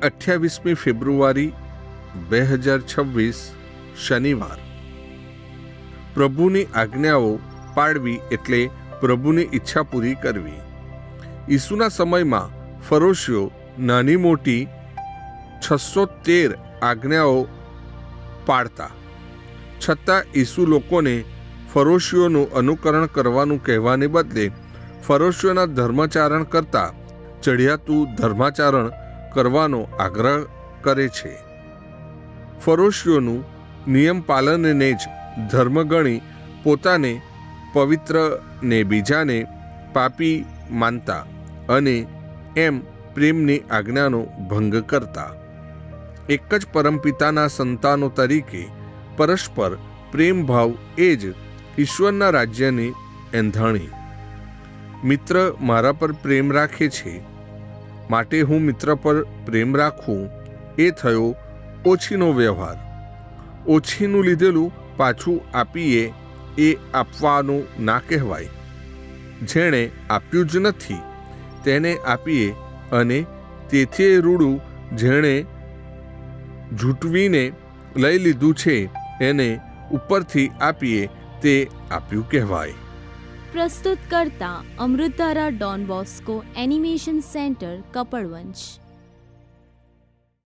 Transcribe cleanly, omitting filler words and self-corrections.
28મી ફેબ્રુઆરી 2026 શનિવાર। પ્રભુની આજ્ઞાઓ પાળવી એટલે પ્રભુની ઈચ્છા પૂરી કરવી। ઈસુના સમયમાં ફરોશીઓ નાની મોટી 613 આજ્ઞાઓ પાળતા, છતાં ઈસુ લોકોને ફરોશીઓનું અનુકરણ કરવાનું કહેવાને બદલે ફરોશીઓના ધર્માચરણ કરતાં ચઢિયાતું ધર્માચરણ કરવાનો આગ્રહ કરે છે। ફરોશીઓનું નિયમ પાલનને જ ધર્મ ગણી પોતાને પવિત્ર ને બીજાને પાપી માનતા અને એમ પ્રેમની આજ્ઞાનો ભંગ કરતા। એક જ પરમપિતાના સંતાનો તરીકે પરસ્પર પ્રેમ ભાવ એ જ ઈશ્વરના રાજ્યની એંધાણી। મિત્ર મારા પર પ્રેમ રાખે છે, માટે હું મિત્ર પર પ્રેમ રાખું, એ થયો ઓછીનો વ્યવહાર। ઓછીનું લીધેલું પાછું આપીએ એ આપવાનું ના કહેવાય। જેણે આપ્યું જ નથી તેને આપીએ, અને તેથી રૂડું જેણે ઝૂંટવીને લઈ લીધું છે એને ઉપરથી આપીએ તે આપ્યું કહેવાય। પ્રસ્તુત કરતા અમૃતધારા Don Bosco animation centre, Kapadvanj.